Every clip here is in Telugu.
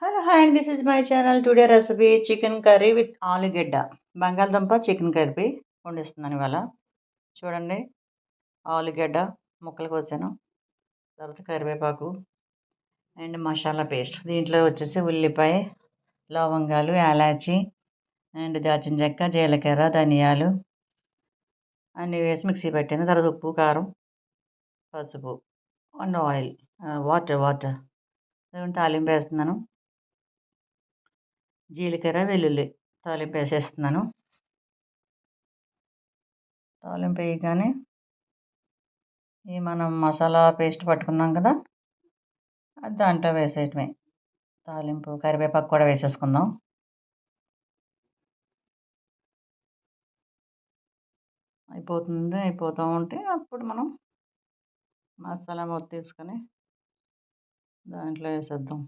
హలో! హాయ్ అండి. This is my channel. Today recipe chicken curry with ఆలుగడ్డ. బంగాళదుంప చికెన్ కర్రీ వండిస్తున్నాను ఇవాళ. చూడండి, ఆలుగడ్డ ముక్కలు కోసాను. తర్వాత కరివేపాకు అండ్ మసాలా పేస్ట్. దీంట్లో వచ్చేసి ఉల్లిపాయ, లవంగాలు, యాలాచి అండ్ దాల్చిన చెక్క, జీలకర్ర, ధనియాలు అన్నీ వేసి మిక్సీ పెట్టాను. తర్వాత ఉప్పు, కారం, పసుపు అండ్ ఆయిల్, వాటర్ తాలింపు వేస్తున్నాను. జీలకర్ర, వెల్లుల్లి తాలింపు వేసేస్తున్నాను. తాలింపు వేయగానే మనం మసాలా పేస్ట్ పట్టుకున్నాం కదా, అది దాంట్లో వేసేయటమే. తాలింపు కరివేపాకు కూడా వేసేసుకుందాం. అయిపోతూ ఉంటే అప్పుడు మనం మసాలా మొత్తం తీసుకొని దాంట్లో వేసేద్దాం.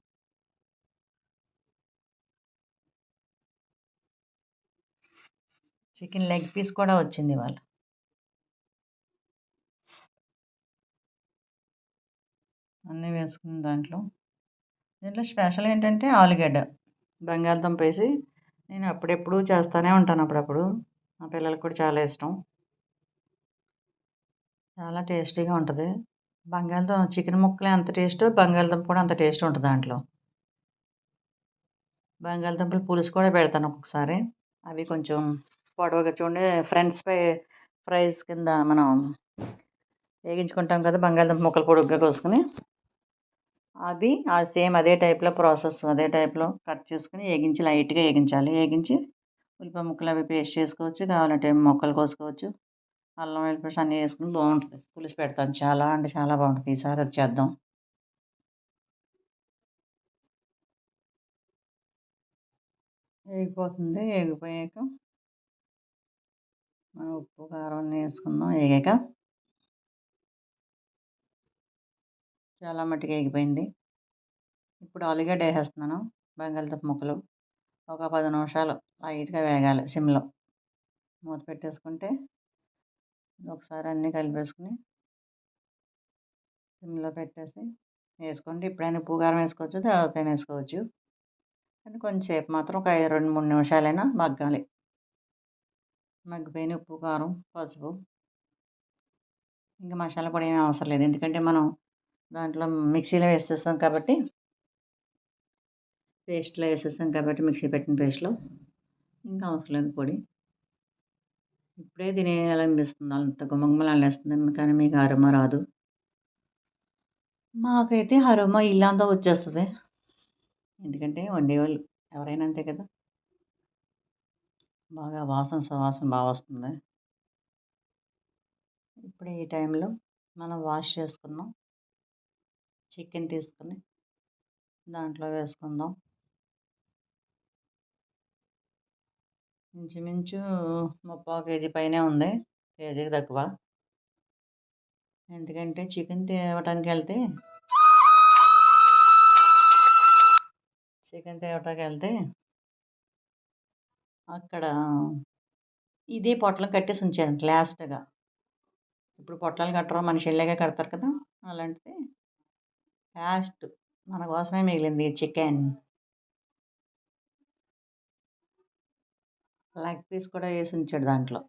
చికెన్ లెగ్ పీస్ కూడా వచ్చింది ఇవాళ. అన్నీ వేసుకున్న దీంట్లో స్పెషల్ ఏంటంటే ఆలుగడ్డ, బంగాళదుంప వేసి నేను అప్పుడెప్పుడు చేస్తూనే ఉంటాను. అప్పుడప్పుడు మా పిల్లలకు కూడా చాలా ఇష్టం. చాలా టేస్టీగా ఉంటుంది. చికెన్ ముక్కలు ఎంత టేస్టో బంగాళదుంప కూడా అంత టేస్ట్ ఉంటుంది దాంట్లో. బంగాళదుంపలు పులుసు కూడా పెడతాను ఒక్కొక్కసారి. అవి కొంచెం పొడవుగా చూడండి, ఫ్రైస్ కింద మనం వేగించుకుంటాం కదా, బంగాళదుంప ముక్కలు పొడుగ్గా కోసుకొని అవి సేమ్ అదే టైప్లో ప్రాసెస్, అదే టైప్లో కట్ చేసుకుని లైట్గా వేగించి ఉల్లిపాయ ముక్కలు అవి పేస్ట్ చేసుకోవచ్చు. కావాలంటే ముక్కలు కోసుకోవచ్చు. అల్లం వెల్లుల్లి పేస్ట్ అన్నీ వేసుకుని బాగుంటుంది. పులుసు పెడతాను, చాలా అంటే చాలా బాగుంటుంది. ఈసారి అది చేద్దాం. వేగిపోయాక మనం ఉప్పు, కారం అన్నీ వేసుకుందాం. వేగాక చాలా మట్టుకు వేగిపోయింది. ఇప్పుడు ఆలుగడ్డ వేసేస్తున్నాను. బంగాళదుంప ముక్కలు ఒక 10 నిమిషాలు లైట్గా వేగాలి సిమ్లో. మూత పెట్టేసుకుంటే ఒకసారి అన్నీ కలిపేసుకుని సిమ్లో పెట్టేసి వేసుకోండి. ఎప్పుడైనా ఉప్పు, కారం వేసుకోవచ్చు, తర్వాత వేసుకోవచ్చు. కానీ కొంచెంసేపు మాత్రం ఒక 2-3 నిమిషాలైనా మగ్గాలి. మగ్గిపోయిన ఉప్పు, కారం, పసుపు, ఇంకా మసాలా పొడి ఏమీ అవసరం లేదు. ఎందుకంటే మనం దాంట్లో మిక్సీలో వేసేస్తాం కాబట్టి, మిక్సీ పెట్టిన పేస్ట్లో ఇంకా అవసరం లేదు పొడి. ఇప్పుడే తినేయాలనిపిస్తుంది, అంత గుమగుమలాడేస్తుంది. కానీ మీకు అరోమా రాదు. మాకైతే అరోమా ఇల్లంతా వచ్చేస్తుంది. ఎందుకంటే వండేవాళ్ళు ఎవరైనా అంతే కదా, బాగా సువాసన బాగా వస్తుంది. ఇప్పుడు ఈ టైంలో మనం వాష్ చేసుకున్నాం చికెన్ తీసుకుని దాంట్లో వేసుకుందాం. ఇంచుమించు 3/4 కేజీ పైనే ఉంది, కేజీకి తక్కువ. ఎందుకంటే చికెన్ తేవటానికి వెళ్తే అక్కడ ఇదే పొట్లం కట్టేసి ఉంచాను లాస్ట్గా. ఇప్పుడు పొట్లాలు కట్టరు, మనిషి వెళ్ళాక కడతారు కదా, అలాంటిది లాస్ట్ మన కోసమే మిగిలింది చికెన్. లెగ్ పీస్ కూడా వేసి ఉంచాడు దాంట్లో.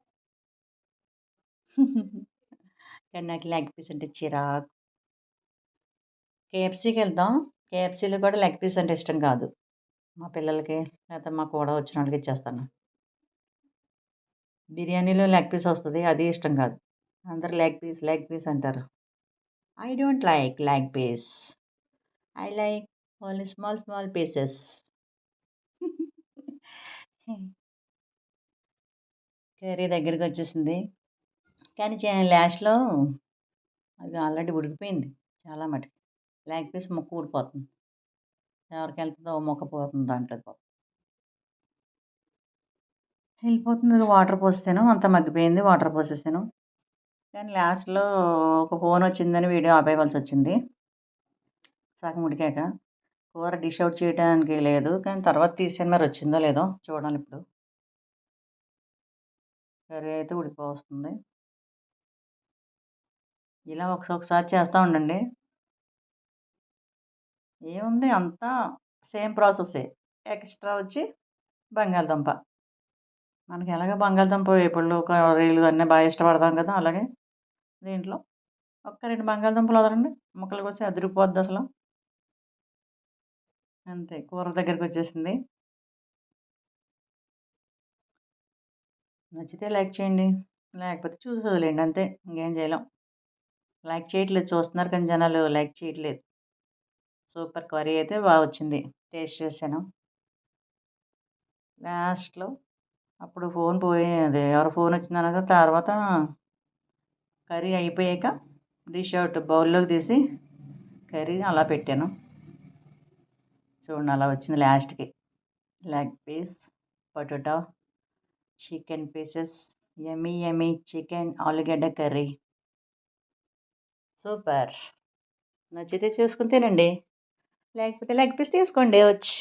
కానీ నాకు లెగ్ పీస్ అంటే చిరాకు. కేఎఫ్సీకి వెళ్తాం, కేఎఫ్సీలో కూడా లెగ్ పీస్ అంటే ఇష్టం కాదు. మా పిల్లలకి లేకపోతే మా కూడా వచ్చిన వాళ్ళకి ఇచ్చేస్తాను. బిర్యానీలో లెగ్ పీస్ వస్తుంది, అది ఇష్టం కాదు. అందరూ లెగ్ పీస్ అంటారు. I don't like leg piece. I like only small pieces. Curry దగ్గరికి వచ్చేసింది. కానీ లాస్ట్‌లో అది ఆల్రెడీ ఉడికిపోయింది చాలా మటుకు. లెగ్ పీస్ ముక్క ఊడిపోతుంది. ఎవరికెళ్తదో ముక్క పోతుంది దాంట్లోకి పాపం. వెళ్ళిపోతుంది. వాటర్ పోసేసాను, అంతా మగ్గిపోయింది. వాటర్ పోసేసాను. కానీ లాస్ట్‌లో ఒక ఫోన్ వచ్చిందని వీడియో ఆపేయవలసి వచ్చింది సగం ఉడికాక. కూర డిష్ అవుట్ చేయడానికి లేదు, కానీ తర్వాత తీసాను. మరి వచ్చిందో లేదో చూడాలి ఇప్పుడు. కర్రీ అయితే ఉడికిపోవస్తుంది. ఇలా ఒకసారి చేస్తూ ఉండండి. ఏముంది, అంతా సేమ్ ప్రాసెస్సే. ఎక్స్‌ట్రా వచ్చి బంగాళదుంప. మనకి ఎలాగో బంగాళదుంప వేపుళ్ళు, కర్రీలు అన్నీ ఇష్టపడతాం కదా! అలాగే దీంట్లో ఒక్క 2 బంగాళదుంపలు వదలండి. ముక్కలు కోసి అదిరిపోద్దసలు. అంతే కూర దగ్గరికొచ్చేసింది. నచ్చితే లైక్ చేయండి. లేకపోతే చూసి వదిలేయండి అంతే. ఇంకేం చేయలేం. లైక్ చేయట్లేదు చూస్తున్నారు కానీ జనాలు లైక్ చేయట్లేదు. సూపర్ కర్రీ అయితే వచ్చింది. టేస్ట్ చేశాను. లాస్ట్‌లో అప్పుడు అదే ఎవరో ఫోనొచ్చిందనగా తర్వాత కర్రీ అయిపోయాక డిష్ అవుట్ బౌల్‌లోకి తీసి కర్రీని అలా పెట్టాను. చూడండి అలా వచ్చింది లాస్ట్‌కి. Leg piece, potato, chicken pieces, yummy yummy chicken ఆలుగడ్డ కర్రీ. సూపర్! నచ్చితే చేసుకొని తినండి. లేకపోతే లెగ్ పీస్ తీసుకోండి వచ్చి.